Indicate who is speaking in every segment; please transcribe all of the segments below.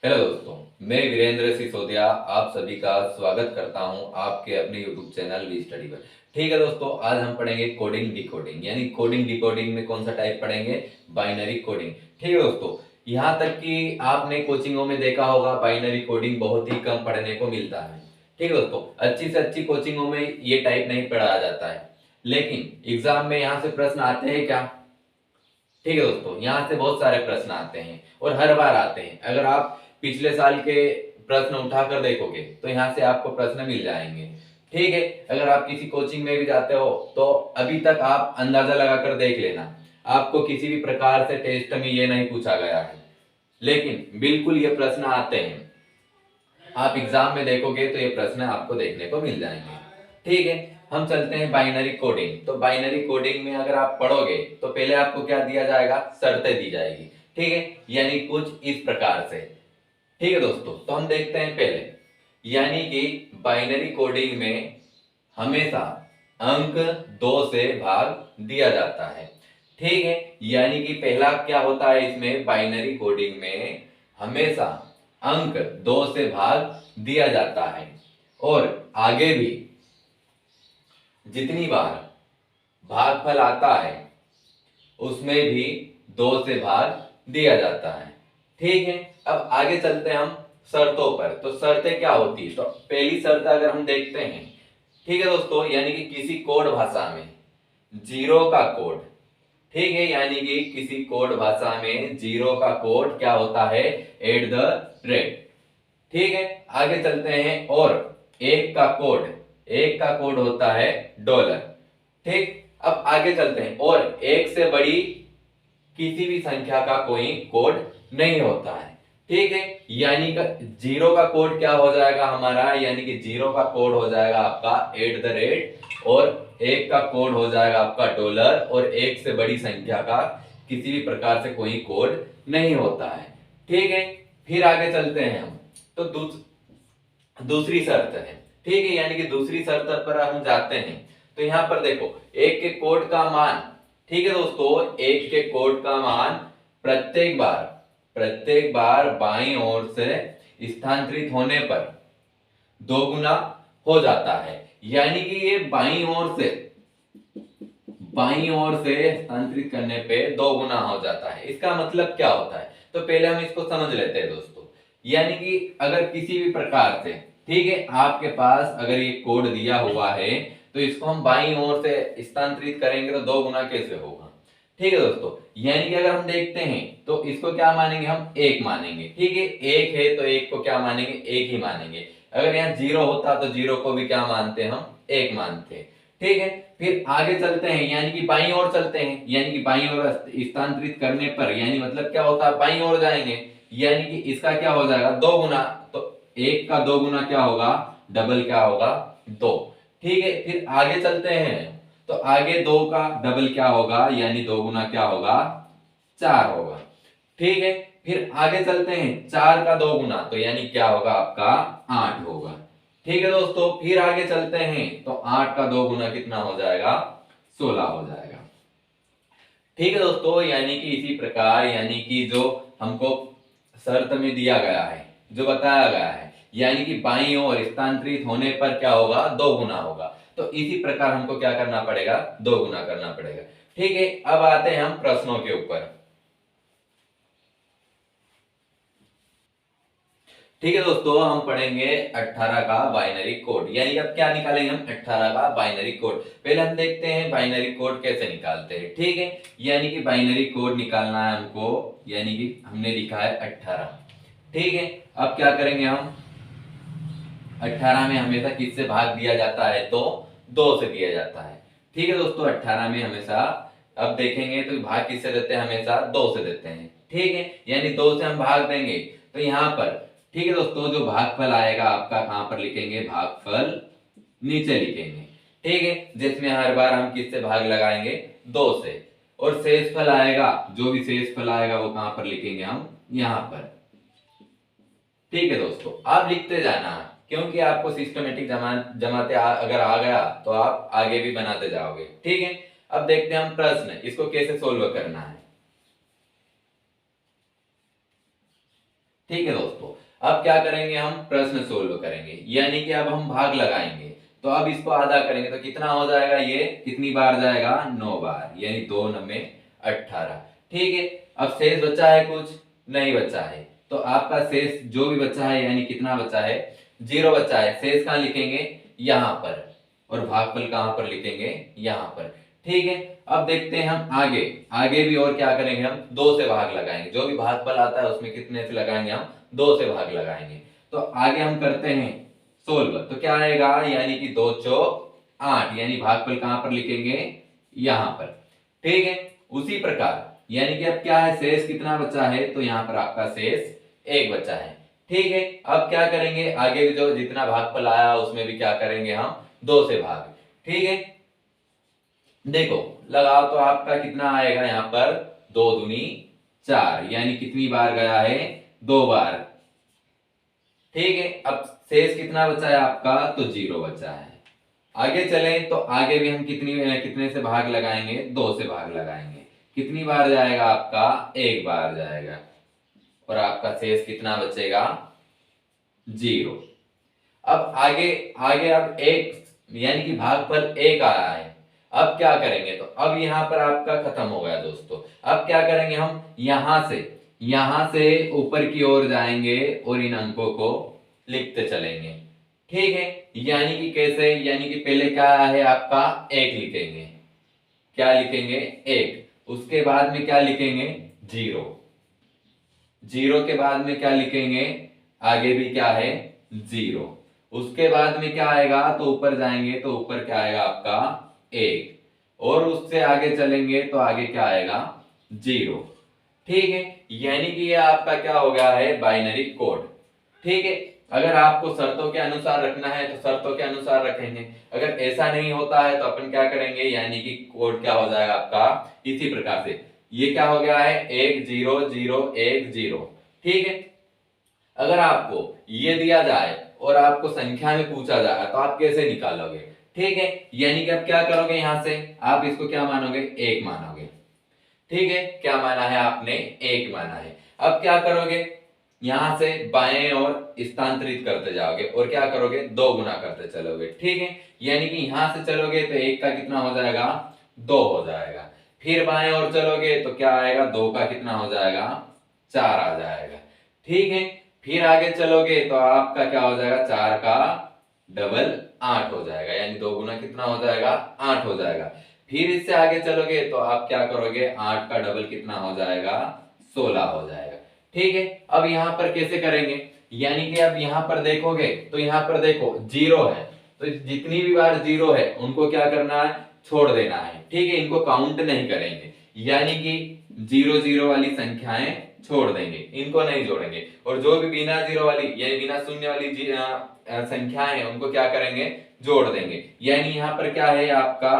Speaker 1: Hello दोस्तों, मैं वीरेंद्र सिसोदिया आप सभी का स्वागत करता हूं आपके अपने यूट्यूब चैनल वी स्टडी पर। ठीक है दोस्तों, आज हम पढ़ेंगे कोडिंग डिकोडिंग। यानी कोडिंग डिकोडिंग में कौन सा टाइप पढ़ेंगे? Binary coding. ठीक है दोस्तों, यहाँ तक कि आपने कोचिंगों में देखा होगा बाइनरी कोडिंग बहुत ही कम पढ़ने को मिलता है। ठीक है दोस्तों, अच्छी से अच्छी कोचिंगों में ये टाइप नहीं पढ़ाया जाता है, लेकिन एग्जाम में यहाँ से प्रश्न आते हैं क्या? ठीक है दोस्तों, यहाँ से बहुत सारे प्रश्न आते हैं और हर बार आते हैं। अगर आप पिछले साल के प्रश्न उठाकर देखोगे तो यहाँ से आपको प्रश्न मिल जाएंगे। ठीक है, अगर आप किसी कोचिंग में भी जाते हो तो अभी तक आप अंदाजा लगाकर देख लेना, आपको किसी भी प्रकार से टेस्ट में ये नहीं पूछा गया है, लेकिन बिल्कुल ये प्रश्न आते हैं। आप एग्जाम में देखोगे तो ये प्रश्न आपको देखने को मिल जाएंगे। ठीक है, हम चलते हैं बाइनरी कोडिंग। तो बाइनरी कोडिंग में अगर आप पढ़ोगे तो पहले आपको क्या दिया जाएगा? शर्तें दी जाएगी। ठीक है, यानी कुछ इस प्रकार से। ठीक है दोस्तों, तो हम देखते हैं पहले। यानी कि बाइनरी कोडिंग में हमेशा अंक 2 से भाग दिया जाता है। ठीक है, यानी कि पहला क्या होता है इसमें बाइनरी कोडिंग में हमेशा अंक 2 से भाग दिया जाता है, और आगे भी जितनी बार भागफल आता है उसमें भी 2 से भाग दिया जाता है। ठीक है, अब आगे चलते हैं हम शर्तों पर। तो शर्तें क्या होती है? तो पहली शर्त अगर हम देखते हैं, ठीक है दोस्तों, यानी कि किसी कोड भाषा में जीरो का कोड। ठीक है, यानी कि किसी कोड भाषा में जीरो का कोड क्या होता है? At the rate. ठीक है, आगे चलते हैं। और एक का कोड होता है डॉलर। ठीक, अब आगे चलते हैं। और एक से बड़ी किसी भी संख्या का कोई कोड नहीं होता है। ठीक है, यानी का जीरो का कोड क्या हो जाएगा हमारा? यानी कि जीरो का कोड हो जाएगा आपका एट द रेट, और एक का कोड हो जाएगा आपका डॉलर, और एक से बड़ी संख्या का किसी भी प्रकार से कोई कोड नहीं होता है। ठीक है, फिर आगे चलते हैं हम। तो दूसरी शर्त है। ठीक है, यानी कि दूसरी शर्त पर हम जाते हैं। तो यहां पर देखो, एक के कोड का मान, ठीक है दोस्तों, एक के कोड का मान प्रत्येक बार बाईं ओर से स्थानांतरित होने पर दो गुना हो जाता है। यानी कि ये बाईं ओर से स्थानांतरित करने पे दो गुना हो जाता है। इसका मतलब क्या होता है? तो पहले हम इसको समझ लेते हैं दोस्तों। यानी कि अगर किसी भी प्रकार से, ठीक है, आपके पास अगर ये कोड दिया हुआ है तो इसको हम बाईं ओर से स्थानांतरित करेंगे तो दो गुना कैसे होगा? ठीक है दोस्तों, यानी कि अगर हम देखते हैं तो इसको क्या मानेंगे? हम एक मानेंगे। ठीक है, एक है तो एक को क्या मानेंगे? एक ही मानेंगे। अगर यहाँ जीरो होता तो जीरो को भी क्या मानते हैं? हम एक मानते हैं। ठीक है, फिर आगे चलते हैं, यानी कि बाईं ओर चलते हैं। यानी कि बाईं ओर स्थानांतरित करने पर यानी मतलब क्या होता है? बाईं ओर जाएंगे, यानी कि इसका क्या हो जाएगा? दो गुना। तो एक का दो गुना क्या होगा? डबल क्या होगा? दो। ठीक है, फिर आगे चलते हैं। तो आगे दो का डबल क्या होगा? यानी दो गुना क्या होगा? चार होगा। ठीक है, फिर आगे चलते हैं। चार का दो गुना तो यानी क्या होगा आपका? आठ होगा। ठीक है दोस्तों, फिर आगे चलते हैं। तो आठ का दो गुना कितना हो जाएगा? 16 हो जाएगा। ठीक है दोस्तों, यानी कि इसी प्रकार, यानी कि जो हमको शर्त में दिया गया है, जो बताया गया है, यानी कि बाईं ओर स्थानांतरित होने पर क्या होगा? दो गुना होगा। तो इसी प्रकार हमको क्या करना पड़ेगा? दो गुना करना पड़ेगा। ठीक है, अब आते हैं हम प्रश्नों के ऊपर। ठीक है दोस्तों, हम पढ़ेंगे 18 का बाइनरी कोड। यानी अब क्या निकालेंगे हम? 18 का बाइनरी कोड। पहले हम देखते हैं बाइनरी कोड कैसे निकालते हैं। ठीक है, यानी कि बाइनरी कोड निकालना है हमको। यानी कि हमने लिखा है 18। ठीक है, अब क्या करेंगे हम? 18 में हमेशा किससे भाग दिया जाता है? तो दो से दिया जाता है। ठीक है दोस्तों, 18 में हमेशा, अब देखेंगे तो भाग किससे देते हैं? हमेशा दो से देते हैं। ठीक है, यानी दो से हम भाग देंगे तो यहां पर, ठीक है दोस्तों, जो भागफल आएगा आपका कहां पर लिखेंगे? भागफल नीचे लिखेंगे। ठीक है, जिसमें हर बार हम किससे भाग लगाएंगे? दो से। और शेषफल आएगा, जो भी शेषफल आएगा वो कहां पर लिखेंगे? हम यहां पर। ठीक है दोस्तों, आप लिखते जाना, क्योंकि आपको सिस्टमेटिक जमाते अगर आ गया तो आप आगे भी बनाते जाओगे। ठीक है, अब देखते हैं हम प्रश्न, इसको कैसे सोल्व करना है। ठीक है दोस्तों, अब क्या करेंगे, हम प्रश्न सोल्व करेंगे, यानी कि अब हम भाग लगाएंगे। तो अब इसको आधा करेंगे तो कितना हो जाएगा, ये कितनी बार जाएगा, 9 बार, यानी 2 9 18। ठीक है, अब शेष बचा है कुछ, नहीं बचा है। तो आपका शेष जो भी बचा है, यानी कितना बचा है, 0 बचा है। शेष कहाँ लिखेंगे, यहां पर, और भागफल कहां पर लिखेंगे, यहां पर। ठीक है, अब देखते हैं हम आगे, आगे भी और क्या करेंगे, हम 2 से भाग लगाएंगे। जो भी भागफल आता है उसमें कितने से लगाएंगे, हम 2 से भाग लगाएंगे। तो आगे हम करते हैं सोल्व, तो क्या आएगा, यानी कि 2 चौक 8, यानी भागफल कहां पर लिखेंगे, यहां पर। ठीक है, उसी प्रकार यानी कि अब क्या है, शेष कितना बचा है, तो यहां पर आपका शेष 1 बचा है। ठीक है, अब क्या करेंगे, आगे भी जो जितना भागफल आया उसमें भी क्या करेंगे, हम 2 से भाग। ठीक है, देखो लगाओ तो आपका कितना आएगा, यहां पर 2 दूनी 4, यानी कितनी बार गया है, 2 बार। ठीक है, अब शेष कितना बचा है आपका, तो 0 बचा है। आगे चलें तो आगे भी हम कितने से भाग लगाएंगे, 2 से भाग लगाएंगे। कितनी बार जाएगा आपका, 1 बार जाएगा, और आपका शेष कितना बचेगा, 0। अब आगे आगे अब एक, यानी कि भागफल 1 आया है। अब क्या करेंगे, तो अब यहां पर आपका खत्म हो गया दोस्तों। अब क्या करेंगे, हम यहां से ऊपर की ओर जाएंगे और इन अंकों को लिखते चलेंगे। ठीक है, यानी कि कैसे, यानी कि पहले क्या है आपका, 1 लिखेंगे। क्या लिखेंगे, 1। उसके बाद में क्या लिखेंगे, 0। 0 के बाद में क्या लिखेंगे, आगे भी क्या है, 0। उसके बाद में क्या आएगा, तो ऊपर जाएंगे तो ऊपर क्या आएगा आपका, 1, और उससे आगे चलेंगे तो आगे क्या आएगा, 0। ठीक है, यानी कि ये आपका क्या हो गया है, बाइनरी कोड। ठीक है, अगर आपको शर्तों के अनुसार रखना है तो शर्तों के अनुसार रखेंगे, अगर ऐसा नहीं होता है तो अपन क्या करेंगे, यानी कि कोड क्या हो जाएगा आपका, इसी प्रकार से। ये क्या हो गया है, 1 0 0 1 0। ठीक है, अगर आपको ये दिया जाए और आपको संख्या में पूछा जाए तो आप कैसे निकालोगे। ठीक है, यानी कि आप क्या करोगे, यहां से आप इसको क्या मानोगे, 1 मानोगे। ठीक है, क्या माना है आपने, 1 माना है। अब क्या करोगे, यहां से बाएं और स्थानांतरित करते जाओगे और क्या करोगे, 2 गुना करते चलोगे। ठीक है, यानी कि यहां से चलोगे तो 1 का कितना हो जाएगा, 2 हो जाएगा। फिर बाएं और चलोगे तो क्या आएगा, 2 का कितना हो जाएगा, 4 आ जाएगा। ठीक है, फिर आगे चलोगे तो आपका क्या हो जाएगा, 4 का डबल 8 हो जाएगा, यानी 2 गुना कितना हो जाएगा, 8 हो जाएगा। फिर इससे आगे चलोगे तो आप क्या करोगे, 8 का डबल कितना हो जाएगा, 16 हो जाएगा। ठीक है, अब यहां पर कैसे करेंगे, यानी कि अब यहां पर देखोगे तो यहां पर देखो 0 है, तो जितनी भी बार 0 है उनको क्या करना है, छोड़ देना है। ठीक है, इनको काउंट नहीं करेंगे, यानी कि 0 0 वाली संख्याएं छोड़ देंगे, इनको नहीं जोड़ेंगे। और जो भी बिना 0 वाली, यानी बिना शून्य वाली संख्याएं हैं उनको क्या करेंगे, जोड़ देंगे। यानी यहां पर क्या है आपका,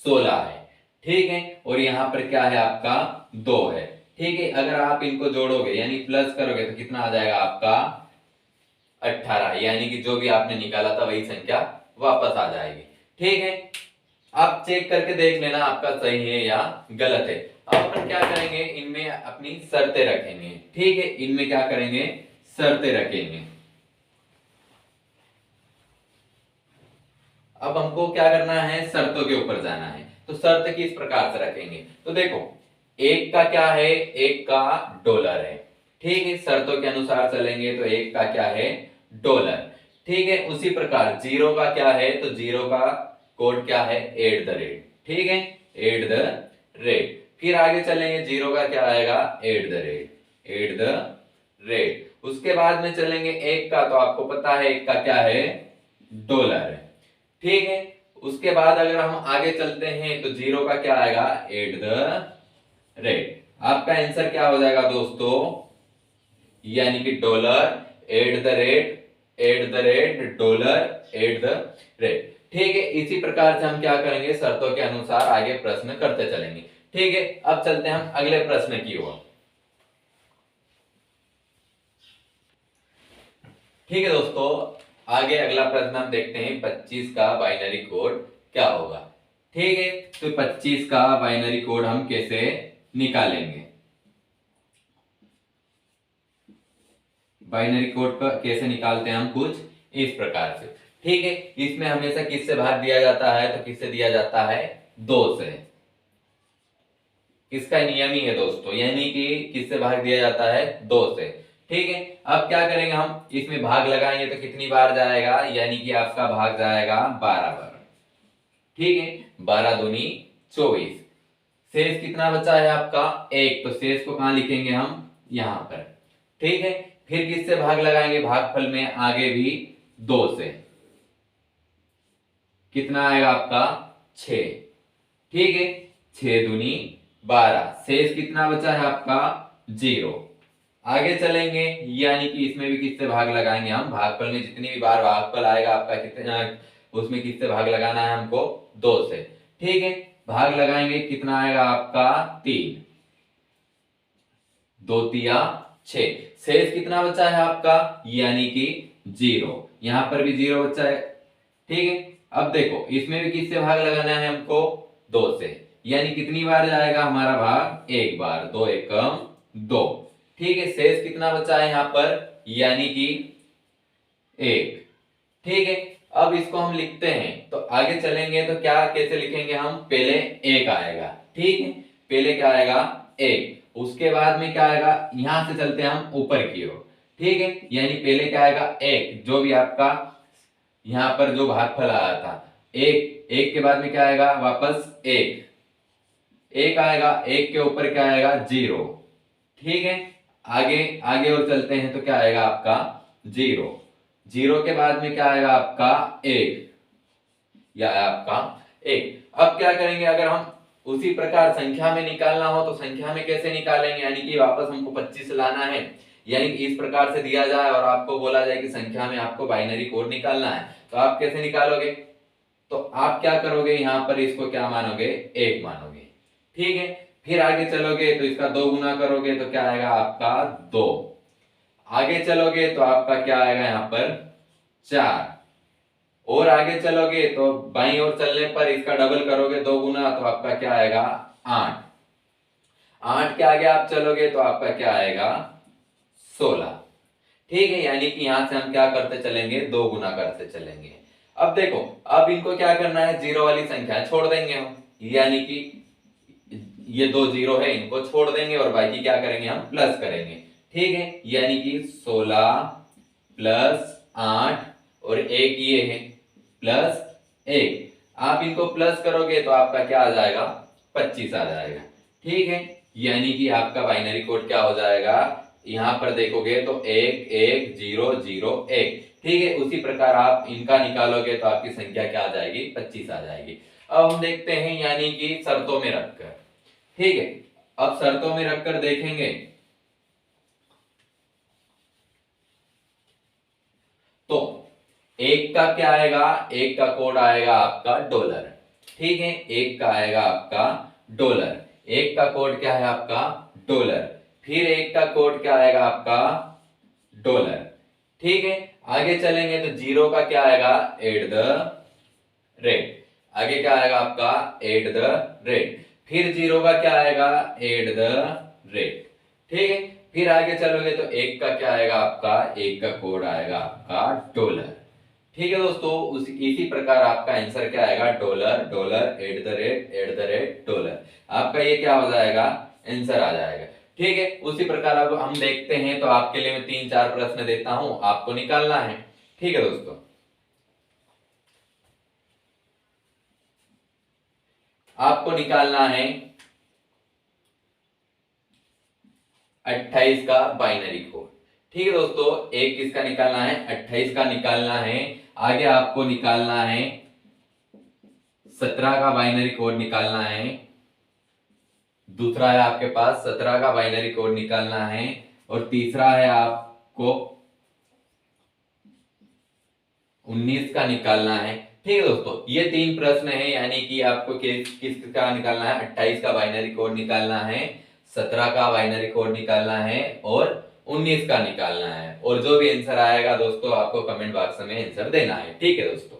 Speaker 1: 16 है। ठीक है, और यहां पर क्या है आपका, 2 है। ठीक है, अगर आप इनको जोड़ोगे यानी प्लस करोगे तो कितना आ जाएगा आपका, 18, यानी कि जो भी आपने निकाला था वही संख्या वापस आ जाएगी। ठीक है, आप चेक करके देख लेना आपका सही है या गलत है। अब अपन क्या करेंगे, इनमें अपनी शर्तें रखेंगे। ठीक है, इनमें क्या करेंगे, शर्तें रखेंगे। अब हमको क्या करना है, शर्तों के ऊपर जाना है। तो शर्त किस प्रकार से रखेंगे, तो देखो 1 का क्या है, 1 का डॉलर है। ठीक है, शर्तों के अनुसार चलेंगे तो 1 का क्या है, डॉलर। ठीक है, उसी प्रकार 0 का क्या है, तो 0 का कोड क्या है, एट द रेट। ठीक है, एट द रेट। फिर आगे चलेंगे, 0 का क्या आएगा, at the rate, at the rate. उसके बाद में चलेंगे 1 का, तो आपको पता है 1 का क्या है, डॉलर है। ठीक है, उसके बाद अगर हम आगे चलते हैं तो 0 का क्या आएगा, एट द रेट। आपका आंसर क्या हो जाएगा दोस्तों, यानी कि dollar at the rate, at the rate dollar at the rate. ठीक है, इसी प्रकार से हम क्या करेंगे, शर्तों के अनुसार आगे प्रश्न करते चलेंगे। ठीक है, अब चलते हैं हम अगले प्रश्न की ओर। ठीक है दोस्तों, आगे अगला प्रश्न हम देखते हैं, 25 का बाइनरी कोड क्या होगा। ठीक है, तो 25 का बाइनरी कोड हम कैसे निकालेंगे। बाइनरी कोड का कैसे निकालते हैं हम कुछ इस प्रकार से। ठीक है, इसमें हमेशा किससे भाग दिया जाता है, तो किससे दिया जाता है, 2 से। इसका नियम ही है दोस्तों, यानी कि किससे भाग दिया जाता है, 2 से। ठीक है, अब क्या करेंगे हम, इसमें भाग लगाएंगे तो कितनी बार जाएगा, यानी कि आपका भाग जाएगा 12 बार। ठीक है, 12 दूनी 24। शेष कितना बचा है आपका, 1, तो शेष को कहां लिखेंगे हम, यहां पर। ठीक है, फिर किससे भाग लगाएंगे, भागफल में आगे भी 2 से। कितना आएगा आपका, 6। ठीक है, 6 दूनी 12, शेष कितना बचा है आपका, 0। आगे चलेंगे, यानी कि इसमें भी किससे भाग लगाएंगे हम, भागफल में जितनी भी बार भागफल आएगा आपका कितना, उसमें किससे भाग लगाना है हमको, 2 से। ठीक है, भाग लगाएंगे, कितना आएगा आपका, 3, 2 तिया 6। शेष कितना बचा है आपका, यानी कि 0। यहां पर भी 0 बचा है। ठीक है, अब देखो इसमें भी किससे भाग लगाना है हमको, 2 से। यानी कितनी बार जाएगा हमारा भाग, 1 बार, 2 एकम 2। ठीक है, शेष कितना बचा है यहां पर, यानी कि 1। ठीक है, अब इसको हम लिखते हैं, तो आगे चलेंगे तो क्या कैसे लिखेंगे हम, पहले 1 आएगा। ठीक है, पहले क्या आएगा, 1, उसके बाद में क्या आएगा, यहां से चलते हैं हम ऊपर की ओर। ठीक है, यानी पहले क्या आएगा, 1, जो भी आपका यहां पर जो भागफल आया था, 1, 1 के बाद में क्या आएगा, वापस 1, 1 आएगा, 1 के ऊपर क्या आएगा, 0। ठीक है, आगे आगे और चलते हैं तो क्या आएगा आपका, 0, 0 के बाद में क्या आएगा आपका, 1, या आपका 1। अब क्या करेंगे, अगर हम उसी प्रकार संख्या में निकालना हो तो संख्या में कैसे निकालेंगे, यानी कि वापस हमको 25 लाना है। यानी कि इस प्रकार से दिया जाए और आपको बोला जाए कि संख्या में आपको बाइनरी कोड निकालना है, तो आप कैसे निकालोगे, तो आप क्या करोगे, यहां पर इसको क्या मानोगे, 1 मानोगे। ठीक है, फिर आगे चलोगे तो इसका 2 गुना करोगे तो क्या आएगा आपका, 2। आगे चलोगे तो आपका क्या आएगा यहां पर, 4। और आगे चलोगे तो बाईं ओर चलने पर इसका डबल करोगे, 2 गुना, तो आपका क्या आएगा, 8। 8 के आगे आप चलोगे तो आपका क्या आएगा, 16। ठीक है, यानी कि यहां से हम क्या करते चलेंगे, 2 गुना करते चलेंगे। अब देखो, अब इनको क्या करना है, 0 वाली संख्या छोड़ देंगे हम, यानी कि ये 2 0 है, इनको छोड़ देंगे और बाकी क्या करेंगे, हम प्लस करेंगे। ठीक है, यानी कि 16 प्लस 8 और 1 ये है, प्लस 1। आप इनको प्लस करोगे तो आपका क्या आ जाएगा, 25 आ जाएगा। ठीक है, यानी कि आपका बाइनरी कोड क्या हो जाएगा, यहां पर देखोगे तो 1 1 0 0 1। ठीक है, उसी प्रकार आप इनका निकालोगे तो आपकी संख्या क्या आ जाएगी, 25 आ जाएगी। अब हम देखते हैं, यानी कि शर्तों में रखकर। ठीक है, अब शर्तों में रखकर देखेंगे तो 1 का क्या आएगा, 1 का कोड आएगा आपका डॉलर। ठीक है, 1 का आएगा आपका डॉलर, 1 का कोड क्या है आपका, डॉलर। फिर 1 का कोड क्या आएगा आपका, डॉलर। ठीक है, आगे चलेंगे तो 0 का क्या आएगा, एट द रेट। आगे क्या आएगा आपका, एट द रेट। फिर 0 का क्या आएगा, एट द रेट। ठीक है, फिर आगे चलोगे तो 1 का क्या आएगा आपका, 1 का कोड आएगा आपका डॉलर। ठीक है दोस्तों, इसी प्रकार आपका आंसर क्या आएगा, dollar dollar at the rate dollar. आपका ये क्या हो जाएगा, आंसर आ जाएगा। ठीक है, उसी प्रकार अब हम देखते हैं, तो आपके लिए मैं 3 4 प्रश्न देता हूं, आपको निकालना है। ठीक है दोस्तों, आपको निकालना है 28 का बाइनरी कोड। ठीक है दोस्तों, एक किसका निकालना है, 28 का निकालना है। आगे आपको निकालना है 17 का बाइनरी कोड निकालना है। दूसरा है आपके पास 17 का बाइनरी कोड निकालना है। और तीसरा है आपको 19 का निकालना है। ठीक है दोस्तों, ये 3 प्रश्न है, यानी कि आपको किसका निकालना है, 28 का बाइनरी कोड निकालना है, 17 का बाइनरी कोड निकालना है और 19 का निकालना है। और जो भी आंसर आएगा दोस्तों, आपको कमेंट बॉक्स में आंसर देना है। ठीक है दोस्तों।